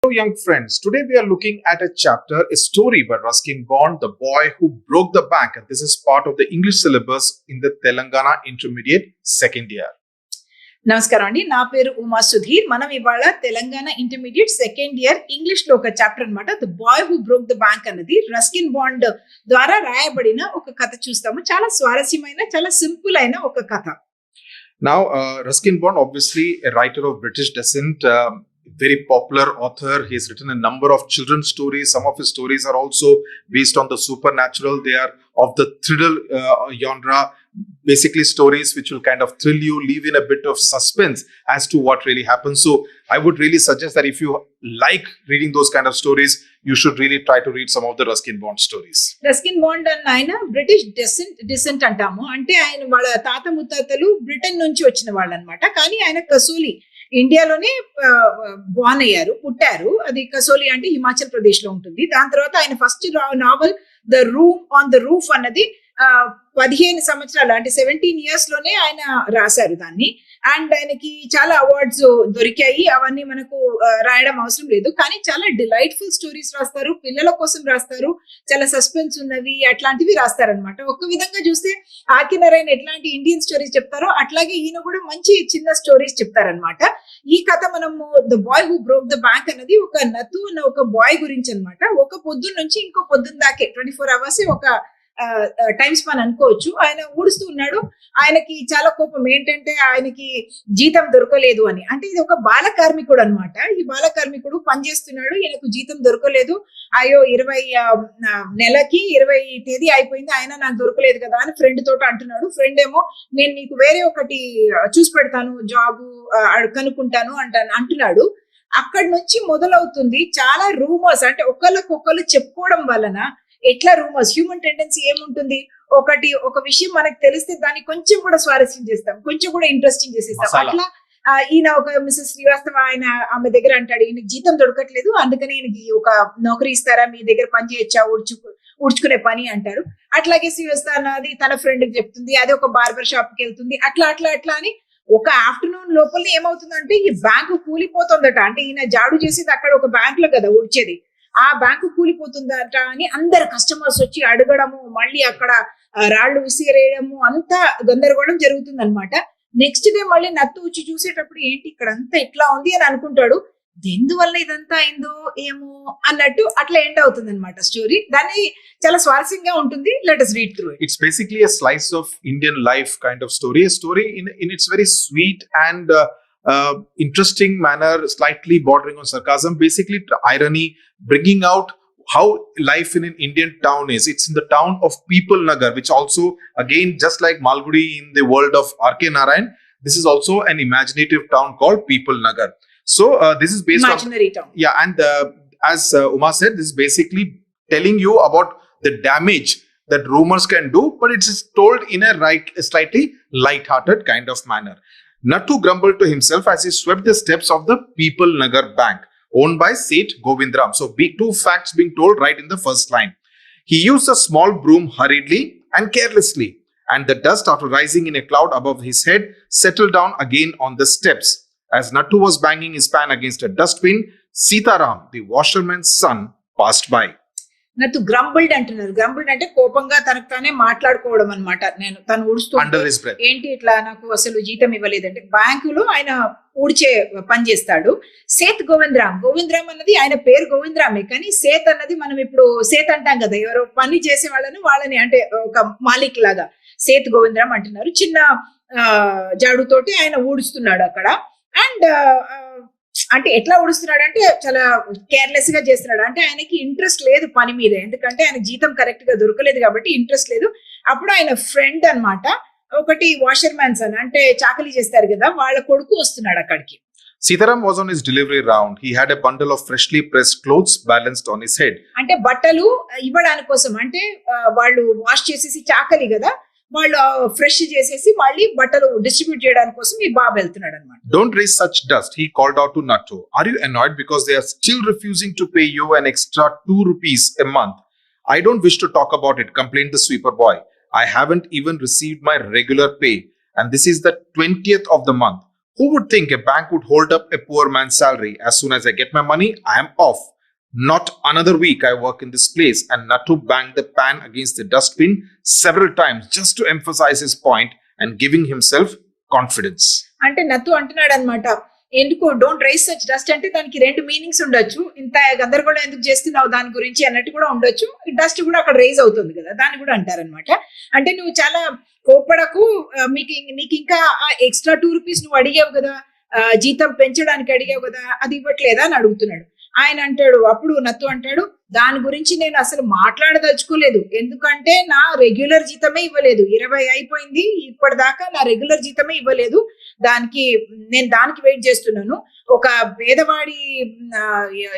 Hello, young friends. Today we are looking at a chapter, a story by Ruskin Bond, the boy who broke the bank. And this is part of the English syllabus in the Telangana Intermediate second year. నమస్కారం అండి. నా పేరు ఉమా సుధీర్. మనం ఇవాళ Telangana intermediate second year English లో ఒక chapter అన్నమాట, the boy who broke the bank అన్నది రస్కిన్ బాండ్ ద్వారా రాయబడిన ఒక కథ చూస్తాము. చాలా స్వారస్యమైన, చాలా సింపుల్ అయిన ఒక కథ. Now, Ruskin Bond, obviously a writer of British descent, very popular author. He has written a number of children's stories. Some of his stories are also based on the supernatural. They are of the thriller genre, basically stories which will kind of thrill you, leave in a bit of suspense as to what really happens. So I would really suggest that if you like reading those kind of stories, you should really try to read some of the Ruskin Bond stories. Ruskin bond అన్న ఆయన British decent అంటాము. అంటే ఆయన వాళ్ళ తాత ముత్తాతలు Britain నుంచి వచ్చిన వాళ్ళు అనమాట. కానీ ఆయన కసోలి, ఇండియాలోనే బార్న్ అయ్యారు, పుట్టారు. అది కసోలి అంటే హిమాచల్ ప్రదేశ్ లో ఉంటుంది. దాని తర్వాత ఆయన first novel the room on the roof అన్నది 15 సంవత్సరాలు అంటే 17 years లోనే ఆయన రాశారు దాన్ని. అండ్ ఆయనకి చాలా అవార్డ్స్ దొరికాయి. అవన్నీ మనకు రాయడం అవసరం లేదు, కానీ చాలా డిలైట్ఫుల్ స్టోరీస్ రాస్తారు, పిల్లల కోసం రాస్తారు, చాలా సస్పెన్స్ ఉన్నవి అట్లాంటివి రాస్తారనమాట. ఒక విధంగా చూస్తే ఆర్కే నారాయణ ఎట్లాంటి ఇండియన్ స్టోరీస్ చెప్తారో అట్లాగే ఈయన కూడా మంచి చిన్న స్టోరీస్ చెప్తారనమాట. ఈ కథ మనము the boy who broke the bank అనేది ఒక నతు అన్న ఒక బాయ్ గురించి అనమాట. ఒక పొద్దున్న నుంచి ఇంకో పొద్దున్న దాకే 24 hours ఒక టైం స్పాన్ అనుకోవచ్చు. ఆయన ఊడుస్తూ ఉన్నాడు. ఆయనకి చాలా కోపం. ఏంటంటే ఆయనకి జీతం దొరకలేదు అని. అంటే ఇది ఒక బాల కార్మికుడు అనమాట. ఈ బాల కార్మికుడు పనిచేస్తున్నాడు, ఈయనకు జీతం దొరకలేదు. అయ్యో 20 తేదీ అయిపోయింది, ఆయన నాకు దొరకలేదు కదా అని ఫ్రెండ్ తోట అంటున్నాడు. ఫ్రెండ్ ఏమో నేను నీకు వేరే ఒకటి చూసి పెడతాను, జాబ్ కనుక్కుంటాను అంటున్నాడు. అక్కడి నుంచి మొదలవుతుంది చాలా రూమర్స్. అంటే ఒకళ్ళకొకళ్ళు చెప్పుకోవడం వలన ఎట్లా రూమర్స్, హ్యూమన్ టెండెన్సీ ఏముంటుంది, ఒక విషయం మనకు తెలిస్తే దాన్ని కొంచెం కూడా స్వారస్యం చేస్తాం, కొంచెం కూడా ఇంట్రెస్టింగ్ చేసేస్తాం. అట్లా ఈయన ఒక మిస్సెస్ శ్రీవాస్తవ ఆమె దగ్గర అంటాడు, ఈయనకి జీతం దొరకట్లేదు, అందుకని ఈయనకి ఒక నౌకరీ ఇస్తారా, మీ దగ్గర పని చేయొచ్చా, ఊడ్చుకునే పని అంటారు. అట్లాగే శ్రీవాస్తవ అన్నది తన ఫ్రెండ్ కి చెప్తుంది, అది ఒక బార్బర్ షాప్ కి వెళ్తుంది. అట్లా అని ఒక ఆఫ్టర్నూన్ లోపల ఏమవుతుందంటే ఈ బ్యాంకు కూలిపోతుందట. అంటే ఈయన జాడు చేసేది అక్కడ ఒక బ్యాంక్ లో కదా ఊడ్చేది, ఆ బ్యాంకు కూలిపోతుందట అని అందరు కస్టమర్స్ వచ్చి అడగడము, మళ్ళీ అక్కడ రాళ్లు విసిరేయడము, అంతా గందరగోళం జరుగుతుంది అనమాట. నెక్స్ట్ డే మళ్ళీ నత్తు వచ్చి చూసేటప్పుడు ఏంటి ఇక్కడ అంతా ఇట్లా ఉంది అని అనుకుంటాడు. ఎందువల్ల ఇదంతా అయిందో ఏమో అన్నట్టు అట్లా ఎండ్ అవుతుంది అనమాట స్టోరీ. దాన్ని చాలా స్వారస్యంగా ఉంటుంది. Let us read through it. It's basically a slice of Indian life kind of story, a story in its very sweet and interesting manner, slightly bordering on sarcasm, basically irony, bringing out how life in an Indian town is. It's in the town of People Nagar, which also, again, just like Malgudi in the world of R.K. Narayan, this is also an imaginative town called People Nagar. So this is based imaginary town. Yeah, and as Uma said, this is basically telling you about the damage that rumors can do, but it's told in a slightly light-hearted kind of manner. Nattu grumbled to himself as he swept the steps of the People Nagar Bank, owned by Seth Govindram. So, two facts being told right in the first line. He used a small broom hurriedly and carelessly, and the dust, after rising in a cloud above his head, settled down again on the steps. As Nattu was banging his pan against a dustbin, Sitaram, the washerman's son, passed by. Nathu grumbled అంటున్నారు. Grumbled అంటే కోపంగా తనకు తానే మాట్లాడుకోవడం అనమాట. నేను తను ఊడుస్తూ ఏంటి ఇట్లా నాకు అసలు జీతం ఇవ్వలేదంటే, బ్యాంకులో ఆయన ఊడ్చే పని చేస్తాడు. సేత్ గోవిందరామ్ అన్నది ఆయన పేరు గోవిందరామే, కానీ సేత్ అన్నది మనం ఇప్పుడు సేత్ అంటాం కదా, ఎవరో పని చేసే వాళ్ళని అంటే ఒక మాలిక్ లాగా సేత్ గోవిందరామ్ అంటున్నారు. చిన్న జాడుతోటి ఆయన ఊడుస్తున్నాడు అక్కడ. అండ్ అంటే ఎట్లా ఊడుస్తున్నాడు అంటే చాలా కేర్లెస్ గా చేస్తున్నాడు. అంటే ఆయనకి ఇంట్రెస్ట్ లేదు పని మీద, ఎందుకంటే ఆయన జీతం కరెక్ట్ గా దొరకలేదు కాబట్టి ఇంట్రెస్ట్ లేదు. అప్పుడు ఆయన ఫ్రెండ్ అన్నమాట, ఒకటి వాషర్ మ్యాన్స్ అని అంటే చాకరీ చేస్తారు కదా, వాళ్ళ కొడుకు వస్తున్నాడు అక్కడికి. Sitaram was on his delivery round. He had a bundle of freshly pressed clothes balanced on his head. అంటే బట్టలు ఇవ్వడానికి కోసం, అంటే వాళ్ళు వాష్ చేసేసి చాకలి కదా, వాళ్ళు ఫ్రెష్ చేసేసి మళ్ళీ బట్టలు డిస్ట్రిబ్యూట్ చేయడానికి కోసం ఈ బాబు వెళ్తున్నాడు అన్నమాట. Don't raise such dust, he called out to Nattu. Are you annoyed because they are still refusing to pay you an extra 2 rupees a month? I don't wish to talk about it, complained the sweeper boy. I haven't even received my regular pay, and this is the 20th of the month. Who would think a bank would hold up a poor man's salary? As soon as I get my money, I am off. Not another week I work in this place. And Nattu banged the pan against the dustbin several times just to emphasize his point and giving himself confidence. అంటే నత్తు అంటున్నాడు అనమాట, ఎందుకు don't rice such dust అంటే దానికి రెండు meanings ఉండొచ్చు. ఇంత గందరగోళం ఎందుకు చేస్తున్నావు దాని గురించి అన్నట్టు కూడా ఉండొచ్చు. డస్ట్ కూడా అక్కడ రైజ్ అవుతుంది కదా, దాన్ని కూడా అంటారనమాట. అంటే నువ్వు చాలా కోప్పడకు, నీకు ఇంకా ఎక్స్ట్రా 2 రూపీస్ నువ్వు అడిగావు కదా, జీతం పెంచడానికి అడిగావు కదా, అది ఇవ్వట్లేదా అని అడుగుతున్నాడు. ఆయన అంటాడు, అప్పుడు నత్తు అంటాడు, దాని గురించి నేను అసలు మాట్లాడదలుచుకోలేదు, ఎందుకంటే నా రెగ్యులర్ జీతమే ఇవ్వలేదు, 20 అయిపోయింది, ఇప్పటిదాకా నా రెగ్యులర్ జీతమే ఇవ్వలేదు, నేను దానికి వెయిట్ చేస్తున్నాను. ఒక పేదవాడి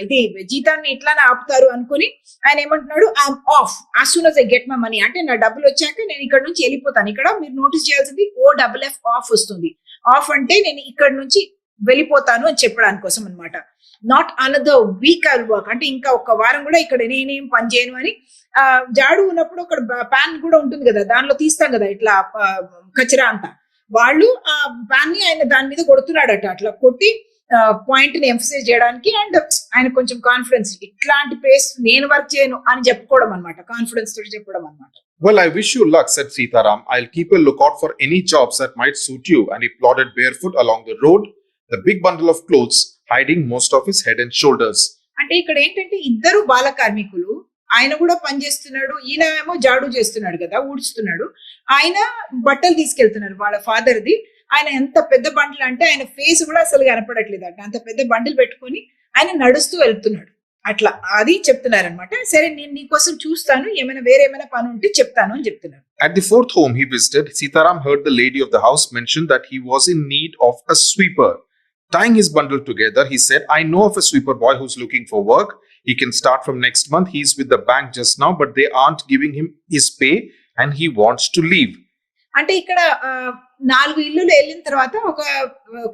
ఇది జీతాన్ని ఇట్లానే ఆపుతారు అనుకుని ఆయన ఏమంటున్నాడు, I'm of as soon as I get my money. అంటే నా డబ్బులు వచ్చాక నేను ఇక్కడ నుంచి వెళ్ళిపోతాను. ఇక్కడ మీరు నోటీస్ చేయాల్సింది OFF ఆఫ్ వస్తుంది. ఆఫ్ అంటే నేను ఇక్కడ నుంచి వెళ్ళిపోతాను అని చెప్పడానికి కోసం అనమాట. Not another week I work, అంటే ఇంకా ఒక వారం కూడా ఇక్కడ నేనేం పని చేయను అని. జాడు ఉన్నప్పుడు ఒక ప్యాన్ కూడా ఉంటుంది కదా, దానిలో తీస్తాం కదా ఇట్లా కచరా అంతా, వాళ్ళు ఆ ప్యాన్ ని ఆయన దాని మీద కొడుతున్నాడట, అట్లా కొట్టి పాయింట్ ని ఎంఫసైజ్ చేయడానికి. అండ్ ఆయన కొంచెం కాన్ఫిడెన్స్, ఇట్లాంటి ప్లేస్ నేను వర్క్ చేయను అని చెప్పుకోవడం అనమాట, కాన్ఫిడెన్స్ తోటి చెప్పడం అనమాట. Well, I wish you luck, said Sitaram. I'll keep a lookout for any jobs that might suit you. And he plodded barefoot along the road, the big bundle of clothes hiding most of his head and shoulders. అంటే ఇక్కడ ఏంటంటే ఇద్దరు బాల కార్మికులు, ఆయన కూడా పని చేస్తున్నాడు, ఈయన ఏమో జాడు చేస్తున్నాడు కదా, ఊడ్చుతున్నాడు. ఆయన బట్టలు తీసుకెళ్తున్నారు వాళ్ళ ఫాదర్ది. ఆయన ఎంత పెద్ద బండిల్ అంటే ఆయన ఫేస్ కూడా అసలు కనపడట్లేదు అంట, అంత పెద్ద బండిల్ పెట్టుకొని ఆయన నడుస్తూ వెళ్తున్నాడు. అట్లా అది చెప్తున్నారు అనమాట. సరే నేను నీకోసం చూస్తాను, వేరేమైనా పని ఉంటే చెప్తాను అని చెప్తున్నారు. At the fourth home he visited, Sitaram heard the lady of the house mention that he was in need of a sweeper. Tying his bundle together, he said, I know of a sweeper boy who's looking for work. He can start from next month. He's with the bank just now, but they aren't giving him his pay and he wants to leave. అంటే ఇక్కడ 4 ఇల్లులు వెళ్ళిన తర్వాత ఒక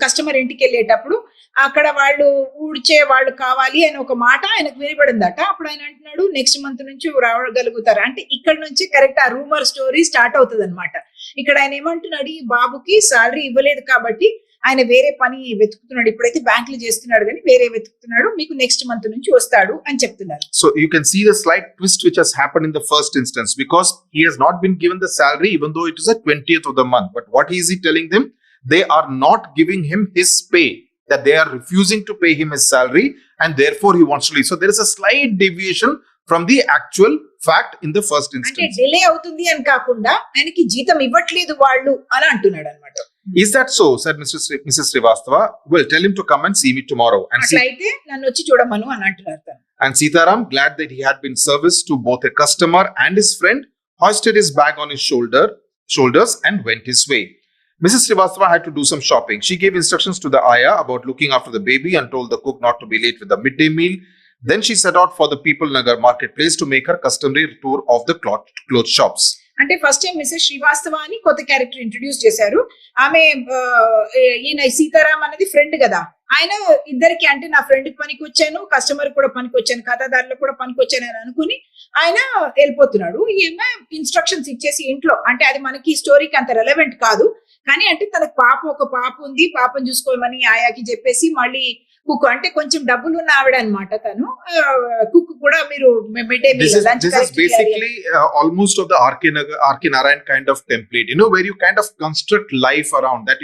customer ఇంటికి వెళ్ళేటప్పుడు అక్కడ వాళ్ళు ఊడ్చే వాళ్ళు కావాలి అని ఒక మాట ఆయనకు వినపడిందట. అప్పుడు ఆయన అంటున్నాడు, నెక్స్ట్ మంత్ నుంచి రావగలుగుతారు. అంటే ఇక్కడ నుంచి కరెక్ట్ ఆ రూమర్ స్టోరీ స్టార్ట్ అవుతుంది అనమాట. ఇక్కడ ఆయన ఏమంటున్నాడు, ఈ బాబుకి సాలరీ ఇవ్వలేదు కాబట్టి ఆయన వేరే పని వెతుకుతున్నాడు, ఇప్పుడైతే బ్యాంక్ లో చేస్తున్నాడు కానీ వేరే వెతుకుతున్నాడు, మీకు నెక్స్ట్ మంత్ నుంచి వస్తాడు అని చెప్తున్నారు. So you can see the slight twist which has happened in the first instance, because he has not been given the salary even though it is the 20th of the month. But what is he telling them? They are not giving him his pay, that they are refusing to pay him his salary and therefore he wants to leave. So there is a slight deviation from the actual fact in the first instance. అంటే delay అవుతుంది అని కాకుండా ఆయనకి జీతం ఇవ్వట్లేదు వాళ్ళు అని అంటున్నాడు అన్నమాట. Is that so? Said Mrs. Srivastava. Well, tell him to come and see me tomorrow. అట్లయితే నన్ను వచ్చి చూడమను అని అంటున్నారు. And Sitaram, glad that he had been service to both a customer and his friend, hoisted his bag on his shoulders and went his way. Mrs. Srivastava had to do some shopping. She gave instructions to the ayah about looking after the baby and told the cook not to be late with the midday meal. Then she set out for the People Nagar marketplace to make her customary tour of the clothes shops. అంటే first time Mrs Srivastava అని కొత్త character introduce చేశారు. ఆమె ఈయన సీతారాం అనేది friend కదా, ఆయన ఇద్దరికి అంటే నా ఫ్రెండ్ కి పనికి వచ్చాను, కస్టమర్ కూడా పనికి వచ్చాను, ఖాతాదారులకు కూడా పనికి వచ్చాను అని అనుకుని ఆయన వెళ్ళిపోతున్నాడు. ఈమె ఇన్స్ట్రక్షన్స్ ఇచ్చేసి ఇంట్లో, అంటే అది మనకి స్టోరీకి అంత రెలవెంట్ కాదు కానీ, అంటే తనకు ఒక పాప ఉంది, పాపను చూసుకోమని ఆయాకి చెప్పేసి మళ్ళీ కుక్ అంటే కొంచెం డబ్బులు ఉన్న ఆవిడ అనమాట తను. కుక్ కూడా మీరు this is basically almost of the RK Narayan kind of template, where you kind of construct life around that.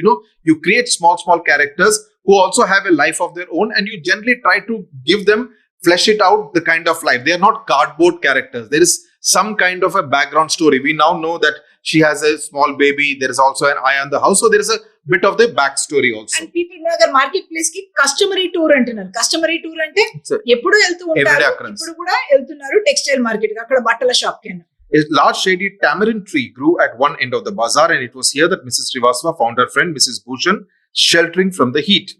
You create small characters who also have a life of their own, and you generally try to give them, flesh it out, the kind of life. They are not cardboard characters. There is some kind of a background story. We now know that she has a small baby. There is also an eye on the house. So there is a bit of the backstory also. And People Nagar marketplace ki customary tour antunnaru. Customary tour ante eppudu veltu untaru, ippudu kuda veltunnaru textile market ki, akkada battala shop ki. A large shady tamarind tree grew at one end of the bazaar, and it was here that Mrs. Srivastava found her friend Mrs. Bhushan sheltering from the heat.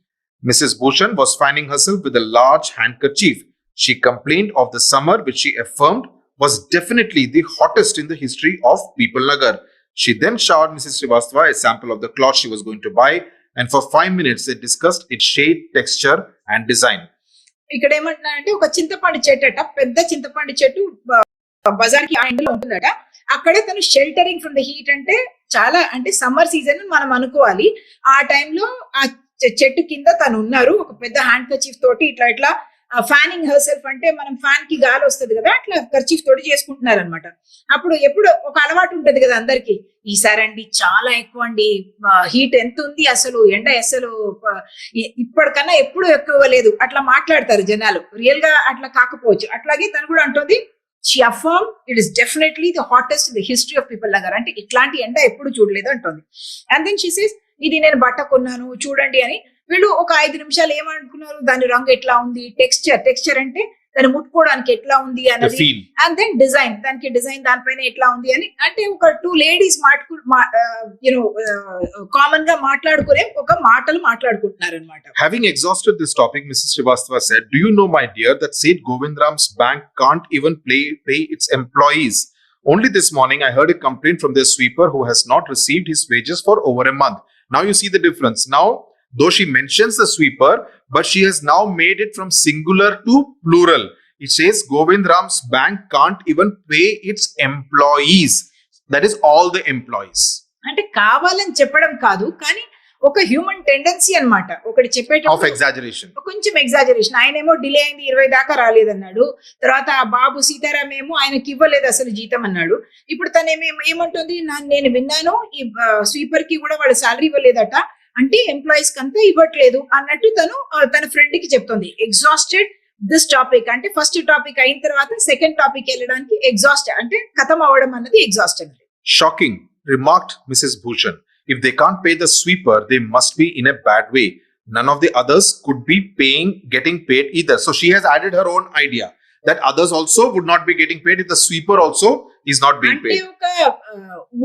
Mrs. Bhushan was fanning herself with a large handkerchief. She complained of the summer, which she affirmed was definitely the hottest in the history of People Nagar. She then showered Mrs. Srivastava a sample of the cloth she was going to buy, and for 5 minutes they discussed its shade, texture and design. ఇక్కడ ఏమంటున్నారంటే ఒక చింతపండు చెట్టు అట, పెద్ద చింతపండు చెట్టు బజార్ కి ఆ ఎండ్ లో ఉంటుందట. అక్కడే తను షెల్టరింగ్ ఫ్రమ్ ద హీట్ అంటే చాలా, అంటే సమ్మర్ సీజన్ మనం అనుకోవాలి. ఆ టైంలో ఆ చెట్టు కింద తను ఉన్నారు, ఒక పెద్ద హ్యాండ్ కర్చీఫ్ తోటి ఇట్లా ఇట్లా ఫ్యానింగ్ హర్ సెల్ఫ్, అంటే మనం ఫ్యాన్ కి గాలి వస్తుంది కదా, అట్లా కర్చీఫ్ తోటి చేసుకుంటున్నారు అనమాట. అప్పుడు ఎప్పుడు ఒక అలవాటు ఉంటది కదా అందరికి, ఈసారండి చాలా ఎక్కువ అండి, హీట్ ఎంత ఉంది అసలు, ఎండ అసలు ఇప్పటికన్నా ఎప్పుడు ఎక్కువ లేదు, అట్లా మాట్లాడతారు జనాలు. రియల్ గా అట్లా కాకపోవచ్చు. అట్లాగే తను కూడా అంటుంది, she affirm it is definitely the hottest in the history of people Nagar, అంటే ఇట్లాంటి ఎండ ఎప్పుడు చూడలేదు అంటుంది. అండ్ దెన్ షీ సేస్, ఇది నేను బట్ట కొన్నాను చూడండి అని. వీళ్ళు ఒక 5 నిమిషాలు ఏమనుకున్నారు, దాని రంగు ఎట్లా ఉంది, టెక్స్చర్ అంటే దాన్ని ముట్టుకోవడానికి ఎట్లా ఉంది అన్నది, అండ్ దెన్ డిజైన్, దానికి డిజైన్ దానిపైన ఎట్లా ఉంది అని, అంటే ఒక 2 లేడీస్ కామన్ గా మాట్లాడుకునే ఒక మాటలు మాట్లాడుకుంటున్నారు అనమాట. Having exhausted this topic, Mrs. Srivastava said, "Do you know, my dear, that Seth Govindram's bank can't even pay its employees? Only this morning, I heard a complaint from their sweeper who has not received his wages for over a month." Now you see the difference. Now, though she mentions the sweeper, but she has now made it from singular to plural. It says Govindram's bank can't even pay its employees. That is all the employees. అంటే కావాలని చెప్పడం కాదు, కానీ ఒక human tendency అన్నమాట. ఒకటి చెప్పేటప్పుడు exaggeration, కొంచెం ఎగ్జాజరేషన్. ఆయనేమో డిలే అయింది, 20 దాకా రాలేదన్నాడు. తర్వాత ఆ బాబు సీతారాం ఏమో ఆయనకి ఇవ్వలేదు అసలు జీతం అన్నాడు. ఇప్పుడు తను ఏమంటుంది, నేను విన్నాను ఈ స్వీపర్ కి కూడా వాళ్ళ శాలరీ ఇవ్వలేదట, అంటే ఎంప్లాయీస్ కి అంతా ఇవ్వట్లేదు అన్నట్టు తను తన ఫ్రెండ్ కి చెప్తుంది. ఎగ్జాస్టెడ్ దిస్ టాపిక్, అంటే ఫస్ట్ టాపిక్ అయిన తర్వాత సెకండ్ టాపిక్ వెళ్ళడానికి ఎగ్జాస్ట్, అంటే ఖతం అవ్వడం అన్నది ఎగ్జాస్ట్ అన్నది. Shocking, remarked Mrs. Bhushan. If they can't pay the sweeper, they must be in a bad way. None of the others could be getting paid either. So she has added her own idea that others also would not be getting paid if the sweeper also is not being paid. అంటే ఒక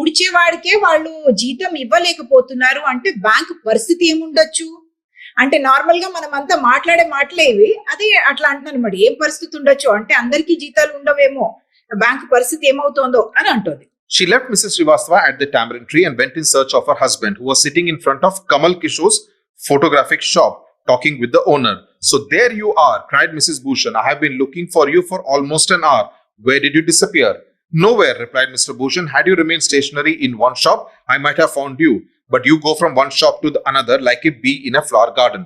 ఉడిచేవాడికే వాళ్ళు జీతం ఇవ్వలేకపోతున్నారు అంటే bank పరిస్థితి ఏముండొచ్చు? అంటే normal గా మనం అంతా మాట్లాడే మాటలే ఇవి, అదే అట్లా అంటున్నాను మరి, ఏం పరిస్థితి ఉండొచ్చు అంటే అందరికీ జీతాలు ఉండవేమో, బ్యాంక్ పరిస్థితి ఏమవుతోందో అని అంటుంది. She left Mrs. Srivastava at the tamarind tree and went in search of her husband, who was sitting in front of Kamal Kishore's photographic shop, talking with the owner. "So there you are," cried Mrs. Bhushan. "I have been looking for you for almost an hour. Where did you disappear?" "Nowhere," replied Mr. Bhushan. "Had you remained stationary in one shop, I might have found you. But you go from one shop to the another like a bee in a flower garden."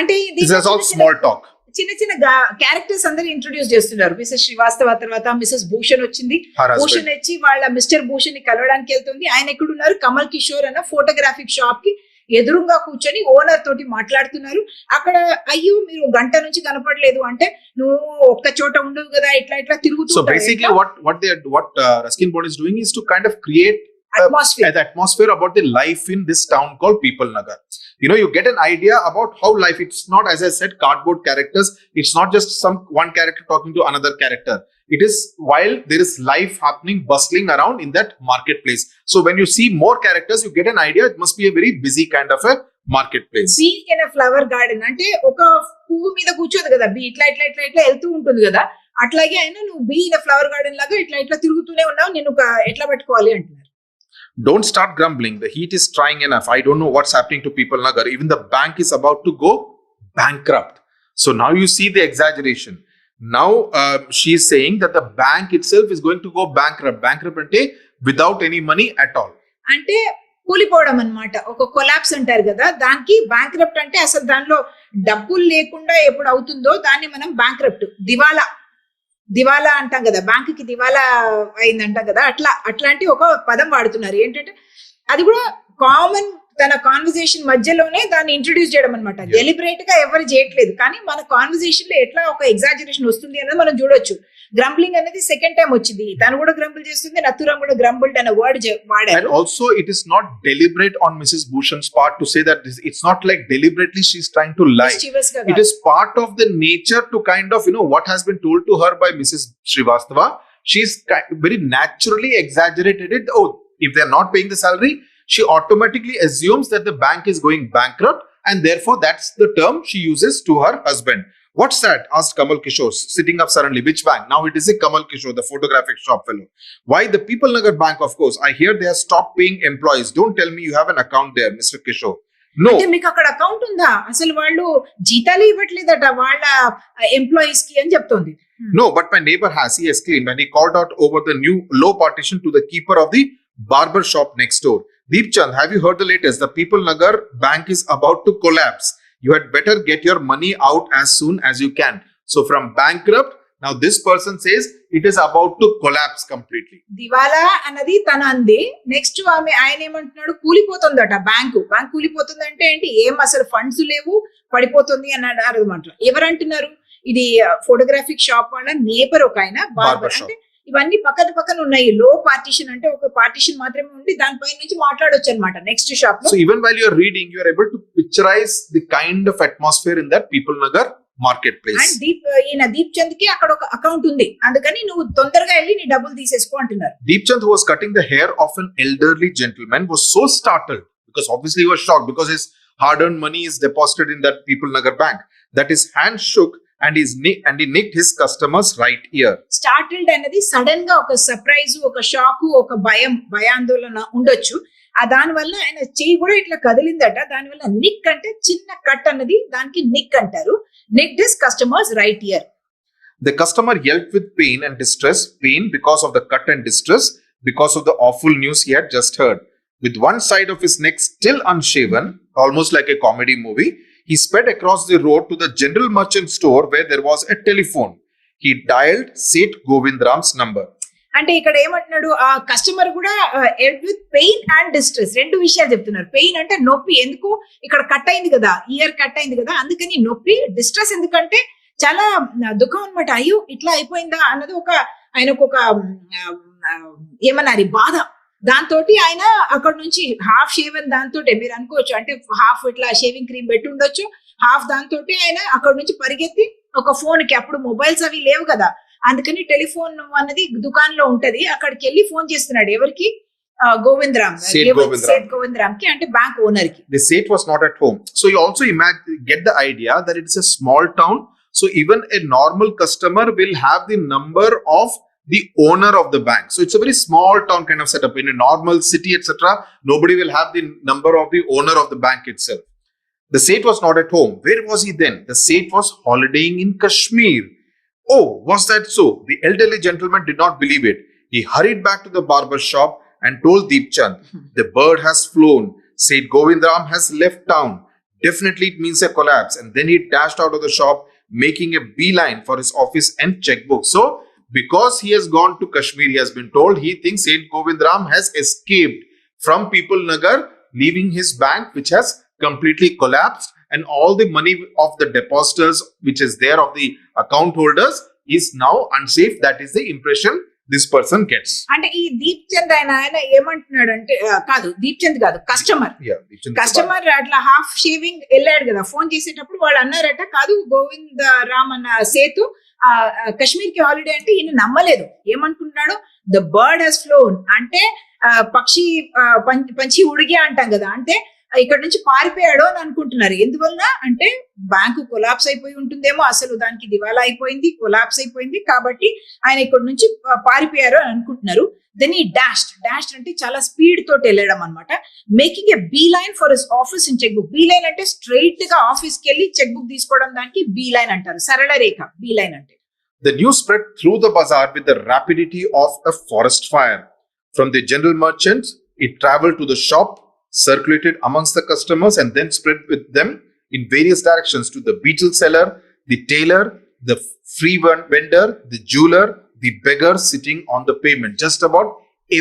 అంటే this is all small talk. చిన్న చిన్న characters అందరూ introduce చేస్తున్నారు. Mrs Srivastava తర్వాత Mrs Bhushan వచ్చింది. భూషణ్ వచ్చి వాళ్ళ mister Bhushan ని కలవడానికి వెళ్తుంది. ఆయన ఎక్కడున్నారు, కమల్ కిషోర్ అన్న ఫోటోగ్రాఫిక్ షాప్ కి ఎదురుగా కూర్చొని ఓనర్ తోటి మాట్లాడుతున్నారు. అక్కడ అయ్యో మీరు గంట నుంచి కనపడలేదు అంటే, నువ్వు ఒక్క చోట ఉండవు కదా, ఇట్లా ఇట్లా తిరుగుతూ. So basically what Ruskin Bond is doing is to kind of create the atmosphere about the life in this town called People Nagar. You get an idea about how life, it's not, as I said, cardboard characters. It's not just one character talking to another character. It is while there is life happening, bustling around in that marketplace. So when you see more characters, you get an idea it must be a very busy kind of a marketplace. Bee in a flower garden అంటే ఒక పువ్వు మీద కూర్చోదు కదా, be ఇట్లా ఇట్లా ఇట్లా ఇట్లా వెళ్తూ ఉంటుంది కదా, అట్లాగే అయినా నువ్వు bee in a flower garden లాగా ఇట్లా ఇట్లా తిరుగుతూనే ఉన్నావు, నేను ఎట్లా పట్టుకోవాలి అంటున్నారు. Don't start grumbling. The heat is trying enough. I don't know what's happening to People Nagar. Even the bank is about to go bankrupt. So now you see the exaggeration. Now she is saying that the bank itself is going to go bankrupt. Bankrupt ante without any money at all. అంటే కూలిపోవడం అన్నమాట. ఒక collapse అంటారు కదా, దానికి bankrupt అంటే అసలు దానిలో డబ్బులు లేకుండా ఎప్పుడు అవుతుందో దాన్ని మనం బ్యాంక్రప్ట్, దివాలా అంటాం కదా, బ్యాంక్ కి దివాలా అయిందంటాం కదా, అట్లాంటి ఒక పదం వాడుతున్నారు. ఏంటంటే అది కూడా కామన్ తన కాన్వర్సేషన్ మధ్యలోనే దాన్ని ఇంట్రొడ్యూస్ చేయడం అనమాట. డెలిబరేట్ గా ఎవరు చేయట్లేదు, కానీ మన కాన్వర్సేషన్ లో ఎట్లా ఒక ఎగ్జాజరేషన్ వస్తుంది అనేది మనం చూడొచ్చు. గ్రంబ్లింగ్ అనేది సెకండ్ టైం వచ్చింది, తను కూడా గ్రంబుల్ చేస్తుంది, నథురామ్ కూడా గ్రంబుల్డ్ అనే వర్డ్ వాడారు. And also it is not deliberate on Mrs. Bhushan's part to say that it's not like deliberately she's trying to lie. It is part of the nature to kind of, what has been told to her by Mrs. Srivastava. She's very naturally exaggerated it. Oh, if they're not paying the salary, she automatically assumes that the bank is going bankrupt, and therefore that's the term she uses to her husband. "What's that?" asked Kamal Kishore, sitting up suddenly. "Which bank?" Now it is a Kamal Kishore, the photographic shop fellow. "Why, the People Nagar Bank, of course. I hear they have stopped paying employees. Don't tell me you have an account there, Mr. Kishore." "No." అంటే మీకు అక్కడ account ఉందా, అసలు వాళ్ళు జీతాలు ఇవ్వట్లేదట వాళ్ళ employees కి అని చెప్తోంది. "No, but my neighbor has," he exclaimed, and he called out over the new low partition to the keeper of the barber shop next door. Deep Chand, have you heard the latest? The People Nagar bank is about to collapse. You had better get your money out as soon as you can. So from bankrupt, now this person says it is about to collapse completely. దివాలా అన్నది తన అంది. Next ఆయన ఏమంటున్నాడు, కూలిపోతుందట bank కూలిపోతుంది అంటే ఏంటి, ఏం అసలు ఫండ్స్ లేవు, పడిపోతుంది అని అన్నమాట. ఎవరంటున్నారు, ఇది ఫోటోగ్రాఫిక్ షాప్ వాళ్ళ నేబర్ ఒక ఆయన, బార్బర్. అంటే ఇవన్నీ పక్కన ఉన్నాయి. లో పార్టీషన్ అంటే ఒక పార్టీషన్ మాత్రమే ఉండి దానిపై నుంచి మాట్లాడొచ్చు అనమాట నెక్స్ట్ షాప్ లో. So even while you are reading, you are able to picturize the kind of atmosphere in that People Nagar marketplace. And Deep Chand కి అక్కడ ఒక అకౌంట్ ఉంది, అందుకని నువ్వు తొందరగా వెళ్ళి నీ డబ్బులు తీసేసుకో అంటున్నారు. Deep Chand, who was cutting the hair of an elderly gentleman, was so startled because obviously he was shocked because his hard-earned money is deposited in that People Nagar bank that his hand shook and he nicked his customer's right ear. స్టార్టిల్డ్ అనేది sudden గా ఒక surprise, ఒక shock, ఒక భయాందోళన ఉండొచ్చు. దాని వల్ల ఆయన చెయ్యి కూడా ఇట్లా కదిలిందట. దాని వల్ల నిక్ అంటే చిన్న కట్ అన్నది, దానికి నిక్ అంటారు. Nick this customers right year. The customer yelped with pain and distress, pain because of the cut and distress because of the awful news he had just heard. With one side of his neck still unshaven, almost like a comedy movie, he sped across the road to the general merchant store where there was a telephone. He dialed Seth Govindram's number. అంటే ఇక్కడ ఏమంటున్నాడు, ఆ customer కూడా with pain and distress రెండు విషయాలు చెప్తున్నారు. Pain అంటే నొప్పి, ఎందుకు ఇక్కడ కట్ అయింది కదా, ఇయర్ కట్ అయింది కదా, అందుకని నొప్పి. డిస్ట్రెస్ ఎందుకంటే చాలా దుఃఖం అనమాట. అయ్యో ఇట్లా అయిపోయిందా అన్నది ఆయనకు ఒక ఏమన్నారు బాధ. దాంతో ఆయన అక్కడ నుంచి హాఫ్ షేవన్ దాంతో మీరు అనుకోవచ్చు, అంటే హాఫ్ ఇట్లా షేవింగ్ క్రీమ్ పెట్టి ఉండొచ్చు, హాఫ్ దాంతో ఆయన అక్కడ నుంచి పరిగెత్తి ఒక ఫోన్ కి, అప్పుడు మొబైల్స్ అవి లేవు కదా, అందుకని టెలిఫోన్ అన్నది దుకాణంలో ఉంటది, అక్కడికి వెళ్ళి ఫోన్ చేస్తున్నాడు. ఎవరికి, Seth Govindram కి, అంటే బ్యాంక్ ఓనర్ కి. The Seth was not at home, so you also get the idea that it is a small town. So even a normal customer will have the number of the owner of the bank. So it's a very small town kind of setup. In a normal city, etc., nobody will have the number of the owner of the bank itself. The Seth was not at home. Where was he then? The Seth was holidaying in Kashmir. Oh, was that so? The elderly gentleman did not believe it. He hurried back to the barber shop and told Deep Chand, the bird has flown. Seth Govindram has left town. Definitely it means a collapse. And then he dashed out of the shop, making a beeline for his office and checkbook. So, because he has gone to Kashmir, he has been told, he thinks Seth Govindram has escaped from People Nagar, leaving his bank, which has completely collapsed, and all the money of the depositors, which is there of the account holders, is now unsafe. That is the impression this person gets. అంటే ఈ దీప్ చంద్ ఆయన ఏమంటున్నాడు అంటే, కాదు దీప్ చంద్ కాదు, customer అట్లా half shaving వెళ్ళాడు కదా, ఫోన్ చేసేటప్పుడు వాళ్ళు అన్నారట, కాదు గోవింద్ రామ్ అన్న సేతు కశ్మీర్ కి హాలిడే అంటే ఈయన నమ్మలేదు. ఏమనుకుంటున్నాడు, ద బర్డ్ హెస్ ఫ్లోన్ అంటే పక్షి పంచి ఉడిగా అంటాం కదా, అంటే ఇక్కడ నుంచి పారిపోయాడు అని అనుకుంటున్నారు. ఎందువల్ల అంటే బ్యాంకు కొలాప్స్ అయిపోయి ఉంటుందేమో, అసలు దానికి దివాలా అయిపోయింది, కొలాప్స్ అయిపోయింది, కాబట్టి ఆయన ఇక్కడ నుంచి పారిపోయారు అని అనుకుంటున్నారు. దెన్ ఈ డాష్డ్ అంటే చాలా స్పీడ్ తోటి వెళ్ళడం అనమాట. Making a bee line for his office in check book. Bee line అంటే స్ట్రైట్ గా ఆఫీస్ కి వెళ్ళి చెక్ బుక్ తీసుకోవడం, దానికి బీ లైన్ అంటారు, సరళ రేఖ బీ లైన్ అంటే. The news spread through the bazaar with the rapidity of a forest fire. From the general merchants, it traveled to the shop, circulated amongst the customers, and then spread with them in various directions to the beetle seller, the tailor, the free vendor, the jeweler, the beggar sitting on the pavement. Just about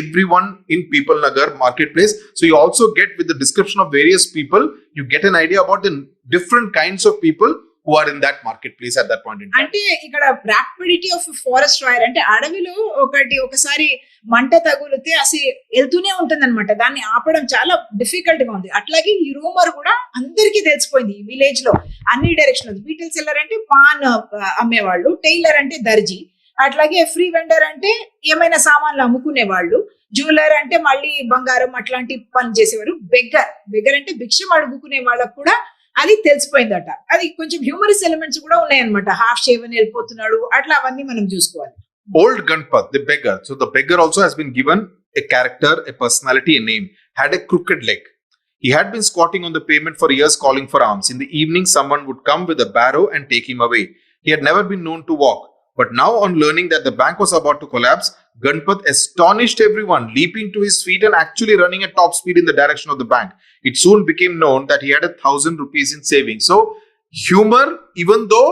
everyone in People Nagar marketplace. So you also get, with the description of various people, you get an idea about the different kinds of people who are in that marketplace at that point in time. అంటే ఇక్కడ రాపిడిటీ of forest fire అంటే అడవిలో ఒకసారి మంట తగులితే అసలు వెళ్తూనే ఉంటుంది అనమాట, దాన్ని ఆపడం చాలా డిఫికల్ట్ గా ఉంది. అట్లాగే ఈ రూమర్ కూడా అందరికీ తెలిసిపోయింది ఈ విలేజ్ లో, అన్ని డైరెక్షన్. బీటిల్ సెల్లర్ అంటే పాన్ అమ్మేవాళ్ళు, టైలర్ అంటే దర్జీ, అట్లాగే ఫ్రీ వెండర్ అంటే ఏమైనా సామాన్లు అమ్ముకునే వాళ్ళు, జ్యువెలర్ అంటే మళ్ళీ బంగారం అట్లాంటి పని చేసేవారు, బెగ్గర్ అంటే భిక్షం అడుగుకునే వాళ్ళకు కూడా అది తెలిసిపోయిందట. అది కొంచెం హ్యూమరస్ ఎలిమెంట్స్ కూడా ఉన్నాయన్నమాట. హాఫ్ షేవన్ వెళ్ళిపోతున్నాడు, అట్లా అవన్నీ మనం చూసుకోవాలి. Old Ganpat, the beggar. So the beggar also has been given a character, a personality, a name. Had a crooked leg. He had been squatting on the pavement for years, calling for alms. In the evening, someone would come with a barrow and take him away. He had never been known to walk. But now, on learning that the bank was about to collapse, Ganpat astonished everyone, leaping to his feet and actually running at top speed in the direction of the bank. It soon became known that he had 1,000 rupees in savings. So, humor, even though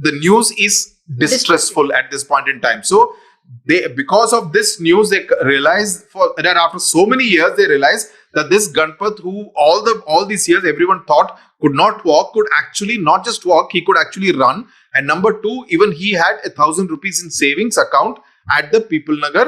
the news is distressful at this point in time. So, because of this news, they realized that after so many years, they realized that this Ganpat, who all these years everyone thought could not walk, could actually not just walk, he could actually run. And number two, even he had 1,000 rupees in savings account at the People Nagar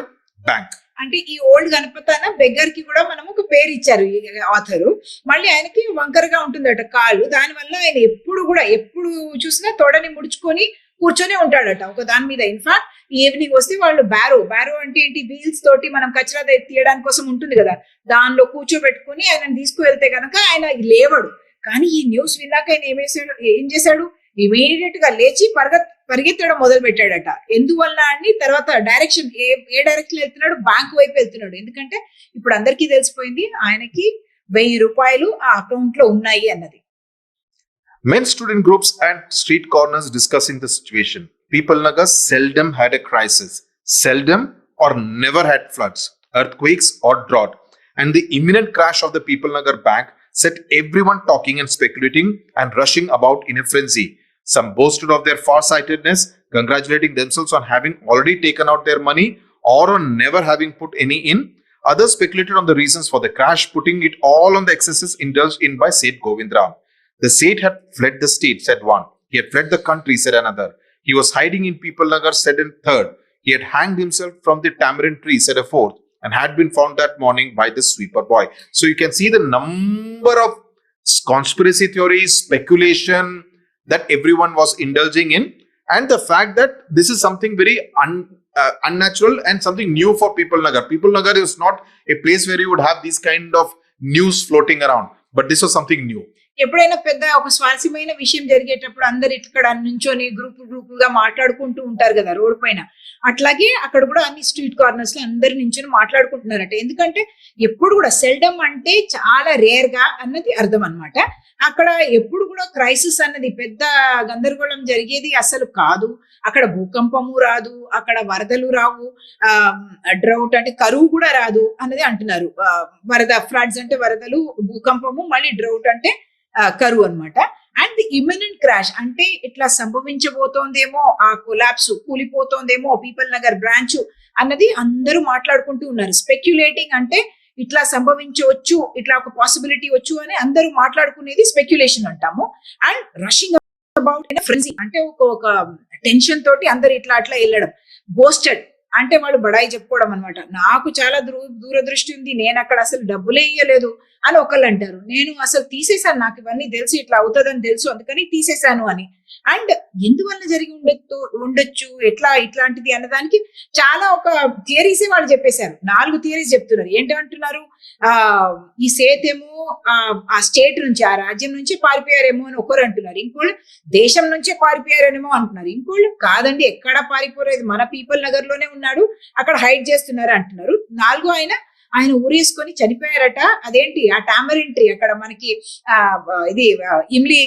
bank. అంటే ఈ old Ganapati అన్న beggar కి కూడా మనం ఒక పేరు ఇచ్చారు ఈ ఆథరు. మళ్ళీ ఆయనకి వంకరగా ఉంటుందట కాళ్ళు, దానివల్ల ఆయన ఎప్పుడు చూసినా తొడని ముడుచుకొని కూర్చొని ఉంటాడట ఒక దాని మీద. ఇన్ఫాక్ట్ ఈవినింగ్ వస్తే వాళ్ళు బ్యారో అంటే ఏంటి, వీల్స్ తోటి మనం కచరా తీయడానికి కోసం ఉంటుంది కదా, దానిలో కూర్చోబెట్టుకుని ఆయన తీసుకువెళ్తే కనుక ఆయన లేవడు. కానీ ఈ న్యూస్ విన్నాక ఆయన ఏం చేశాడు, ఇమీడియట్ గా లేచి పరిగెత్తడం మొదలు పెట్టాడట. ఎందువల్ల అని తర్వాత డైరెక్షన్ ఏ డైరెక్షన్ వెళ్తున్నాడు, బ్యాంక్ వైపు వెళ్తున్నాడు. ఎందుకంటే ఇప్పుడు అందరికీ తెలిసిపోయింది ఆయనకి 1000 రూపాయలు ఆ అకౌంట్ లో ఉన్నాయి అన్నది. Men stood in groups and street corners discussing the situation. People Nagar seldom had a crisis, seldom or never had floods, earthquakes or drought. And the imminent crash of the People Nagar bank set everyone talking and speculating and rushing about in a frenzy. Some boasted of their farsightedness, congratulating themselves on having already taken out their money or on never having put any in. Others speculated on the reasons for the crash, putting it all on the excesses indulged in by Seth Govindram. The Seth had fled the state, said one. He had fled the country, said another. He was hiding in People Nagar, said a third. He had hanged himself from the tamarind tree, said a fourth, and had been found that morning by the sweeper boy. So you can see the number of conspiracy theories, speculation that everyone was indulging in, and the fact that this is something very unnatural and something new for People Nagar. People Nagar is not a place where you would have these kind of news floating around, but this was something new. ఎప్పుడైనా పెద్ద ఒక స్వారస్యమైన విషయం జరిగేటప్పుడు అందరు ఇక్కడ నుంచొని గ్రూపులుగా మాట్లాడుకుంటూ ఉంటారు కదా రోడ్ పైన. అట్లాగే అక్కడ కూడా అన్ని స్ట్రీట్ కార్నర్స్ లో అందరు నించొని మాట్లాడుకుంటున్నారట. ఎందుకంటే ఎప్పుడు కూడా సెల్డమ్ అంటే చాలా రేర్ గా అన్నది అర్థం అనమాట. అక్కడ ఎప్పుడు కూడా క్రైసిస్ అన్నది పెద్ద గందరగోళం జరిగేది అసలు కాదు. అక్కడ భూకంపము రాదు, అక్కడ వరదలు రావు, డ్రౌట్ అంటే కరువు కూడా రాదు అన్నది అంటున్నారు. ఫ్లడ్స్ అంటే వరదలు, భూకంపము, మళ్ళీ డ్రౌట్ అంటే కరువు అనమాట. అండ్ ది ఇమినెంట్ క్రాష్ అంటే ఇట్లా సంభవించబోతోందేమో, ఆ కొలాప్స్ కూలిపోతోందేమో పీపుల్ నగర్ బ్రాంచ్ అన్నది అందరూ మాట్లాడుకుంటూ ఉన్నారు. స్పెక్యులేటింగ్ అంటే ఇట్లా సంభవించవచ్చు, ఇట్లా ఒక పాసిబిలిటీ వచ్చు అని అందరూ మాట్లాడుకునేది స్పెక్యులేషన్ అంటాము. అండ్ రషింగ్ అబౌట్ ఫ్రెంజీ అంటే ఒక టెన్షన్ తోటి అందరు ఇట్లా అట్లా వెళ్ళడం. బోస్టెడ్ అంటే వాళ్ళు బడాయి చెప్పుకోవడం అనమాట. నాకు చాలా దూరదృష్టి ఉంది, నేను అక్కడ అసలు డబ్బులే ఇయ్యలేదు అని ఒకళ్ళు అంటారు. నేను అసలు తీసేశాను, నాకు ఇవన్నీ తెలుసు, ఇట్లా అవుతుందని తెలుసు, అందుకని తీసేశాను అని. అండ్ ఎందువల్ల జరిగి ఉండొచ్చు ఇట్లాంటిది అన్నదానికి చాలా ఒక థియరీసే వాళ్ళు చెప్పేశారు. 4 థియరీస్ చెప్తున్నారు. ఏంటంటున్నారు, ఈ సేత్ ఏమో ఆ స్టేట్ నుంచి, ఆ రాజ్యం నుంచి పారిపోయారేమో అని ఒకరు అంటున్నారు. ఇంకోళ్ళు దేశం నుంచే పారిపోయారేమో అంటున్నారు. ఇంకోళ్ళు కాదండి, ఎక్కడా పారిపోలేదు, మన పీపుల్ నగర్ లోనే ఉన్నాడు, అక్కడ హైడ్ చేస్తున్నారు అంటున్నారు. 4 ఆయన ఊరేసుకొని చనిపోయారట. అదేంటి, ఆ టామరిన్ ట్రీ అక్కడ మనకి ఇది ఇమ్లీ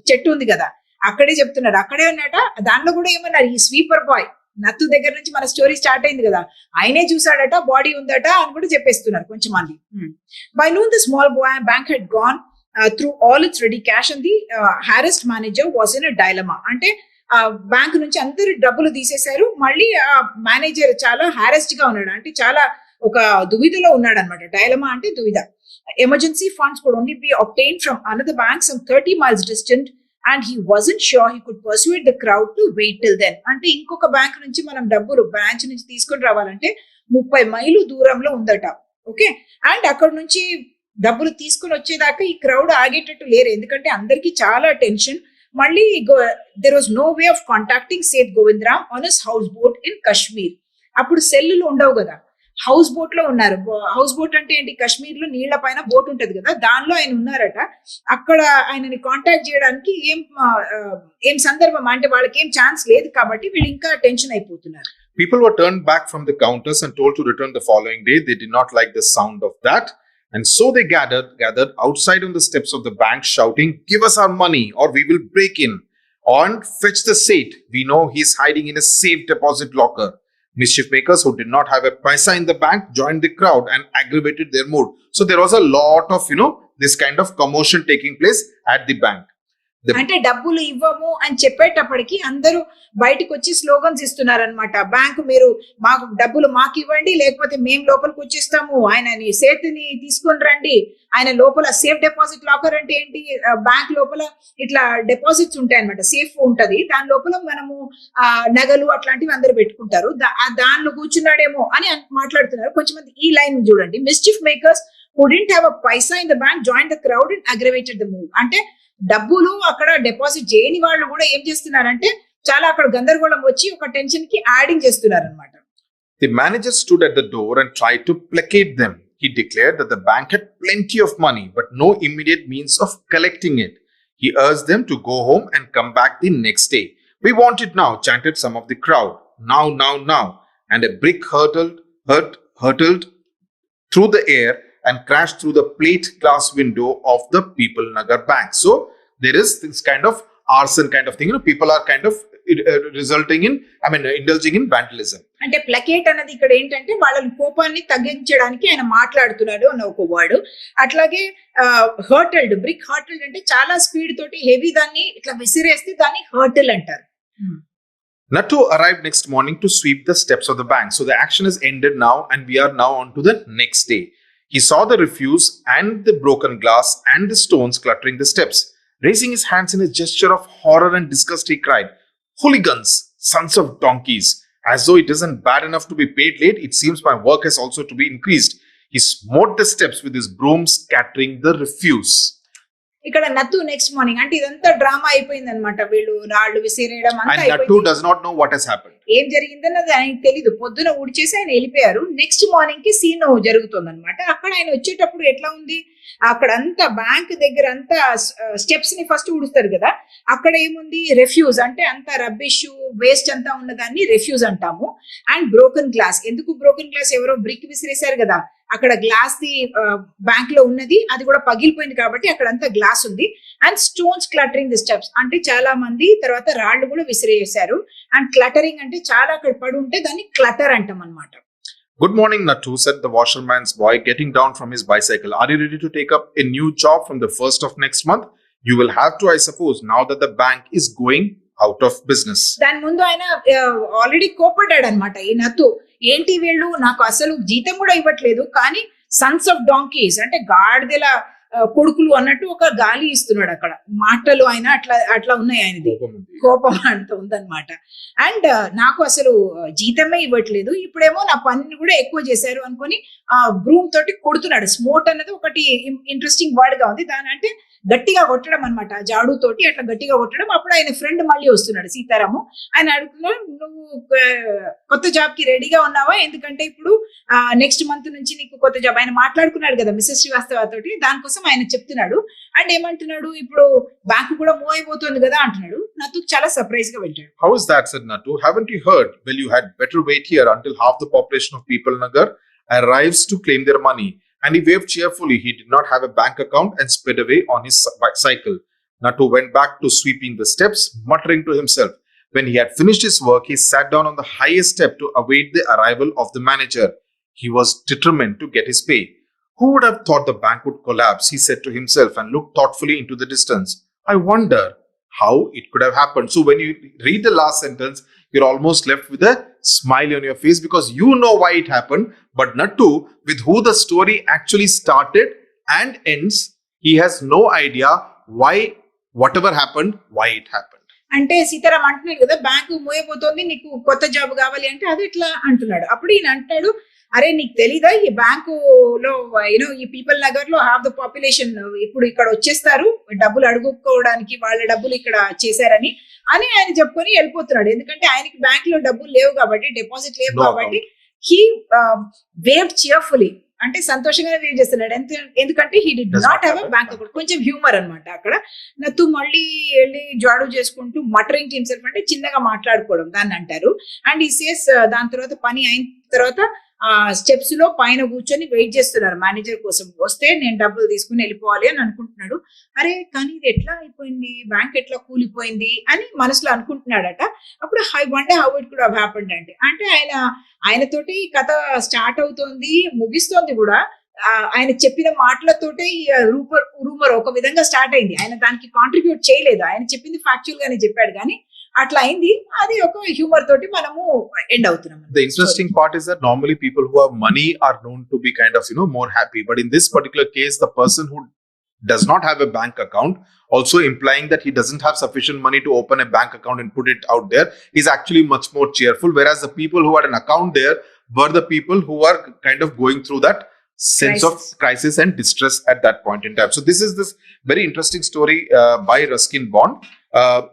చెట్టు ఉంది కదా, అక్కడే చెప్తున్నారు, అక్కడే ఉన్నట. దానిలో కూడా ఏమన్నారు, ఈ స్వీపర్ బాయ్ నత్తు దగ్గర నుంచి మన స్టోరీ స్టార్ట్ అయింది కదా, ఆయనే చూసాడట, బాడీ ఉందట అని కూడా చెప్పేస్తున్నారు కొంచెం మంది. By noon the small bank head gone through all it's ready cash and the హారెస్ట్ manager was in a dilemma. అంటే బ్యాంక్ నుంచి అందరు డబ్బులు తీసేశారు, మళ్ళీ ఆ మేనేజర్ చాలా హారెస్ట్ గా ఉన్నాడు, అంటే చాలా ఒక దువిధలో ఉన్నాడు అనమాట. డైలమా అంటే దువిధ. Emergency funds could only be obtained from another bank some 30 miles distant and he wasn't sure he could persuade the crowd to wait till then. అంటే ఇంకొక బ్యాంక్ నుంచి మనం డబ్బులు బ్రాంచ్ నుంచి తీసుకొని రావాలంటే 30 మైలు దూరంలో ఉందట. ఓకే, అండ్ అక్కడ నుంచి డబ్బులు తీసుకొని వచ్చేదాకా ఈ క్రౌడ్ ఆగేటట్టు లేరు, ఎందుకంటే అందరికి చాలా టెన్షన్. మళ్ళీ there was no way of contacting Seth Govindram on his houseboat in Kashmir. అప్పుడు సెల్లులు ఉండవు కదా, హౌస్ బోట్ లో ఉన్నారు. హౌస్ బోట్ అంటే ఏంటి, కశ్మీర్ లో నీళ్ల పైన బోట్ ఉంటది కదా, దానిలో ఆయన ఉన్నారట. అక్కడ ఆయనని కాంటాక్ట్ చేయడానికి ఏం సందర్భం అంటే వాళ్ళకి ఏం ఛాన్స్ లేదు, కాబట్టి వీళ్ళు ఇంకా టెన్షన్ అయిపోతున్నారు. People were turned back from the counters and told to return the following day. They did not like the sound of that, and so they gathered outside on the steps of the bank shouting, "Give us our money or we will break in." On fetch the Seth. We know he's hiding in a safe deposit locker. Mischief makers who did not have a paisa in the bank joined the crowd and aggravated their mood. So there was a lot of, this kind of commotion taking place at the bank. అంటే డబ్బులు ఇవ్వము అని చెప్పేటప్పటికి అందరూ బయటకు వచ్చి slogans ఇస్తున్నారనమాట. Bank మీరు మాకు డబ్బులు మాకు ఇవ్వండి, లేకపోతే మేము లోపలికి వచ్చేస్తాము, ఆయన సేతుని తీసుకొని రండి, ఆయన లోపల సేఫ్ డిపాజిట్ లాకర్ అంటే ఏంటి, బ్యాంక్ లోపల ఇట్లా డిపాజిట్స్ ఉంటాయి అనమాట, సేఫ్ ఉంటది, దాని లోపల మనము నగలు అట్లాంటివి అందరూ పెట్టుకుంటారు, దానిలో కూర్చున్నాడేమో అని మాట్లాడుతున్నారు. కొంచెం మంది ఈ లైన్ చూడండి, mischief makers who didn't have a paisa in the bank joined the crowd and aggravated the mood. అంటే డబ్బులు అక్కడ డిపాజిట్ చేయని వాళ్ళు కూడా ఏం చేస్తున్నారంటే చాలా అక్కడ గందరగోళం వచ్చి ఒక టెన్షన్ కి యాడింగ్ చేస్తున్నారు అనమాట. The manager stood at the door and tried to placate them. He declared that the bank had plenty of money but no immediate means of collecting it. He urged them to go home and come back the next day. We want it now, chanted some of the crowd. Now, now, now. And a brick hurtled through the air and crashed through the plate glass window of the People Nagar Bank. So there is this kind of arson kind of thing. People are kind of indulging in vandalism. అంటే ప్లకేట్ అనేది ఇక్కడ ఏంటంటే వాళ్ళ కోపాన్ని తగ్గించడానికి ఆయన మాట్లాడుతున్నాడు అన్న ఒక వర్డ్. అట్లాగే బ్రిక్ హర్టల్డ్ అంటే చాలా స్పీడ్ తోటి హెవీ దాన్ని ఇట్లా విసిరేస్తే దాన్ని హర్టిల్ అంటారు. Nattu arrived next morning to sweep the steps of the bank. So the action is ended now and we are now on to the next day. He saw the refuse and the broken glass and the stones cluttering the steps. Raising his hands in a gesture of horror and disgust, he cried, "Hooligans, sons of donkeys! As though it isn't bad enough to be paid late, it seems my work has also to be increased." He smote the steps with his broom, scattering the refuse. ఇక్కడ నత్తు next morning అంటే ఇదంతా drama అయిపోయింది అనమాట. వీళ్ళు రాళ్ళు విసిరేయడం అంతా అయిపోయింది. Nattu does not know what has happened. ఏం జరిగిందన్నది ఆయనకి తెలీదు. పొద్దున ఊడ్చేసి ఆయన వెళ్ళిపోయారు. నెక్స్ట్ మార్నింగ్ కి సీన్ జరుగుతుంది అనమాట. అక్కడ ఆయన వచ్చేటప్పుడు ఎట్లా ఉంది, అక్కడ అంతా బ్యాంక్ దగ్గర అంతా స్టెప్స్ ని ఫస్ట్ ఊడుస్తారు కదా, అక్కడ ఏముంది రెఫ్యూజ్ అంటే అంత రబ్బిష్ వేస్ట్ అంతా ఉన్నదాన్ని రెఫ్యూజ్ అంటాము. అండ్ బ్రోకెన్ గ్లాస్, ఎందుకు బ్రోకెన్ గ్లాస్, ఎవరో బ్రిక్ విసిరేశారు కదా, అక్కడ గ్లాస్ ది బ్యాంక్ లో ఉన్నది, అది కూడా పగిలిపోయింది కాబట్టి అక్కడ అంతా గ్లాస్ ఉంది. And stones cluttering the steps అంటే చాలా మంది తర్వాత రాళ్ళు కూడా విసిరేసారు. అండ్ క్లటరింగ్ అంటే చాలా అక్కడ పడి ఉంటే దాన్ని క్లటర్ అంటాం అనమాట. "Good morning, Nattu," said the washerman's boy, getting down from his bicycle. "Are you ready to take up a new job from the 1st of next month? You will have to, I suppose, now that the bank is going out of business." దాని ముందు ఆయన already కోపడ్డాడు అనమాట. ఈ నత్తు, ఏంటి వీళ్ళు నాకు అసలు జీతం కూడా ఇవ్వట్లేదు, కానీ సన్స్ ఆఫ్ డాంకీస్ అంటే గాడిదెల కొడుకులు అన్నట్టు ఒక గాలి ఇస్తున్నాడు. అక్కడ మాటలు ఆయన అట్లా ఉన్నాయి, ఆయనది కోపం అంత ఉందన్నమాట. అండ్ నాకు అసలు జీతమే ఇవ్వట్లేదు, ఇప్పుడేమో నా పనిని కూడా ఎక్కువ చేశారు అనుకొని ఆ బ్రూమ్ తోటి కొడుతున్నాడు. స్మోట్ అన్నది ఒకటి ఇంట్రెస్టింగ్ వర్డ్ గా ఉంది. దాని అంటే గట్టిగా కొట్టడం అనమాట, జాడు తోటి అట్లా గట్టిగా కొట్టడం. అప్పుడు ఆయన ఫ్రెండ్ మళ్ళీ వస్తున్నాడు, సీతారాము. ఆయన అడుగుతున్నాడు, నువ్వు కొత్త జాబ్ కి రెడీగా ఉన్నావా, ఎందుకంటే ఇప్పుడు నెక్స్ట్ మంత్ నుంచి నీకు కొత్త జాబ్. ఆయన మాట్లాడుకున్నాడు కదా మిస్సెస్ శ్రీవాస్తవ తోటి, దానికోసం ఆయన చెప్తున్నాడు. అండ్ ఏమంటున్నాడు, ఇప్పుడు బ్యాంకు కూడా మూవ్ అయిపోతుంది కదా అంటున్నాడు. నత్తుకు చాలా సర్ప్రైజ్ గా వెళ్ళాడు. "How is that?" said Nattu. "Haven't you heard? Well, you had better wait here until half the population of People Nagar arrives to claim their money." And he waved cheerfully. He did not have a bank account and sped away on his bicycle. Nattu went back to sweeping the steps, muttering to himself. When he had finished his work, he sat down on the highest step to await the arrival of the manager. He was determined to get his pay. "Who would have thought the bank would collapse?" he said to himself and looked thoughtfully into the distance. "I wonder how it could have happened." So when you read the last sentence, you're almost left with a smile on your face because you know why it happened. But Nattu, with who the story actually started and ends, he has no idea why whatever happened, why it happened. అంటే సీతారాం అంటున్నాడు కదా, bank move అయిపోతుంది, నీకు కొత్త job కావాలి అంటే అది ఇట్లా అంటున్నాడు. అప్పుడు ఈయన అంటాడు, అరే నీకు తెలీదా, ఈ బ్యాంకులో ఈ పీపుల్ నగర్ లో హాఫ్ ద పాపులేషన్ ఇప్పుడు ఇక్కడ వచ్చేస్తారు డబ్బులు అడుగుకోవడానికి, వాళ్ళ డబ్బులు ఇక్కడ చేశారని అని ఆయన చెప్పుకొని వెళ్ళిపోతున్నాడు. ఎందుకంటే ఆయనకి బ్యాంక్ లో డబ్బులు లేవు కాబట్టి, డిపాజిట్ లేవు కాబట్టి. హీ వేవ్డ్ చియర్ఫుల్లీ అంటే సంతోషంగానే వేవ్ చేస్తున్నాడు. ఎందుకంటే he did not have a bank account. కొంచెం హ్యూమర్ అనమాట అక్కడ. నత్తు మళ్ళీ వెళ్ళి జాడు చేసుకుంటూ మటరింగ్ టు హిమ్సెల్ఫ్ అంటే చిన్నగా మాట్లాడుకోవడం దాన్ని అంటారు. అండ్ ఈ సేస్ దాని తర్వాత పని అయిన తర్వాత ఆ స్టెప్స్ లో పైన కూర్చొని వెయిట్ చేస్తున్నారు మేనేజర్ కోసం. వస్తే నేను డబ్బులు తీసుకుని వెళ్ళిపోవాలి అని అనుకుంటున్నాడు. అరే కానీ ఇది ఎట్లా అయిపోయింది, బ్యాంక్ ఎట్లా కూలిపోయింది అని మనసులో అనుకుంటున్నాడట. అప్పుడు I wonder how it could have happened అంటే ఆయనతోటి కథ స్టార్ట్ అవుతోంది, ముగిస్తోంది కూడా. ఆయన చెప్పిన మాటలతోటే ఈ రూమర్ ఒక విధంగా స్టార్ట్ అయింది. ఆయన దానికి కాంట్రిబ్యూట్ చేయలేదు, ఆయన చెప్పింది ఫ్యాక్చువల్ గానే చెప్పాడు కానీ అట్లా అయింది. అది ఒక హ్యూమర్ తోటి మనము ఎండ్ అవుతున్నాం. The interesting part is that normally people who have money are known to be kind of more happy, but in this particular case the person who does not have a bank account, also implying that he doesn't have sufficient money to open a bank account and put it out there, is actually much more cheerful, whereas the people who had an account there were the people who are kind of going through that sense of crisis and distress at that point in time. So this is this very interesting story by Ruskin Bond.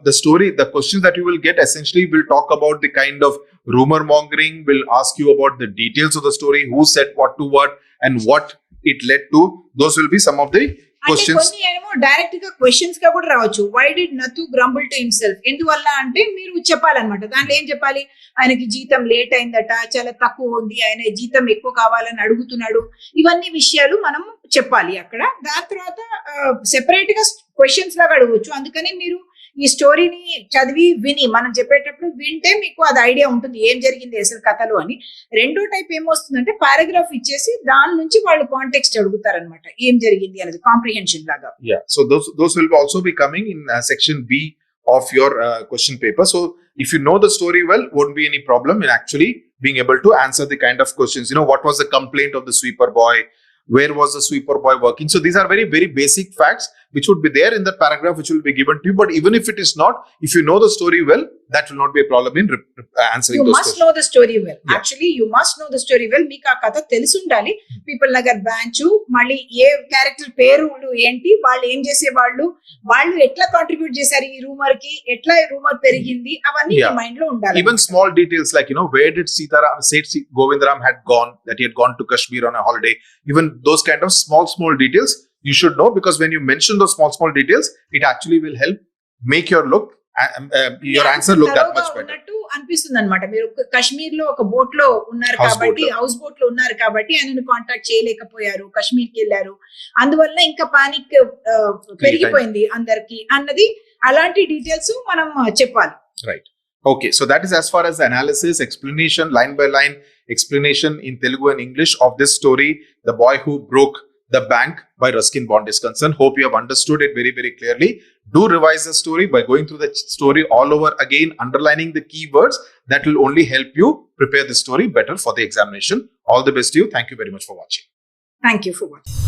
The questions that you will get essentially will talk about the kind of rumor mongering, will ask you about the details of the story, who said what to what and what it led to. Those will be some of the questions. కొన్ని ఏమో direct గా questions గా కూడా రావచ్చు. Why did Nathu grumble to himself, ఎందువల్ల అంటే మీరు చెప్పాలన్నమాట. దాంట్లో ఏం చెప్పాలి, ఆయనకి జీతం లేట్ అయిందట, చాలా తక్కువ ఉంది, ఆయన జీతం ఎక్కువ కావాలని అడుగుతున్నాడు, ఇవన్నీ విషయాలు మనం చెప్పాలి అక్కడ. దాని తర్వాత సెపరేట్ గా క్వశ్చన్స్ లాగా అడగవచ్చు. అందుకని మీరు ఈ స్టోరీని చదివి విని మనం చెప్పేటప్పుడు వింటే మీకు అది ఐడియా ఉంటుంది ఏం జరిగింది అసలు కథలో అని. రెండో టైప్ ఏమొస్తుందంటే పారాగ్రాఫ్ ఇచ్చేసి దాని నుంచి వాళ్ళు కాంటెక్స్ట్ అడుగుతారనమాట, ఏం జరిగింది అనేది కాంప్రిహెన్షన్ లాగా. So those will also be coming in section B of your question paper. So if you know the story well, won't be any problem in actually being able to answer the kind of questions. What was the complaint of the sweeper boy? Where was the sweeper boy working? So these are very, very basic facts which would be there in that paragraph which will be given to you. But even if it is not, if you know the story well, that will not be a problem in answering those questions. You must know the story well. Yeah. Actually, you must know the story well. మీకు ఆ కథ తెలిసి ఉండాలి. People Nagar branch, మళ్ళీ ఏ character పేరులు ఏంటి, వాళ్ళు ఏం చేసేవాళ్ళు, వాళ్ళు ఎట్లా కాంట్రిబ్యూట్ చేశారు ఈ రూమర్ కి, ఎట్లా రూమర్ పెరిగింది, అవన్నీ మీ మైండ్ లో ఉండాలి. Even small details like where did Seth Govindaram had gone, that he had gone to Kashmir on a holiday. Even those kind of small details you should know, because when you mention those small details, it actually will help make your answer look that much better. అనిపిస్తుంది అనమాట. మీరు కశ్మీర్ లో ఒక boat లో ఉన్నారు కాబట్టి, house boat లో ఉన్నారు కాబట్టి ఆయనను కాంటాక్ట్ చేయలేకపోయారు, కశ్మీర్ కి వెళ్ళారు, అందువల్ల ఇంకా పానిక్ పెరిగిపోయింది అందరికి అన్నది, అలాంటి డీటెయిల్స్ మనం చెప్పాలి. Right. Okay, so that is as far as the analysis, explanation, line by line explanation in Telugu and English of this story, The Boy Who Broke the Bank by Ruskin Bond is concerned. Hope you have understood it very, very clearly. Do revise the story by going through the story all over again, underlining the keywords. That will only help you prepare the story better for the examination. All the best to you. Thank you very much for watching. Thank you for watching.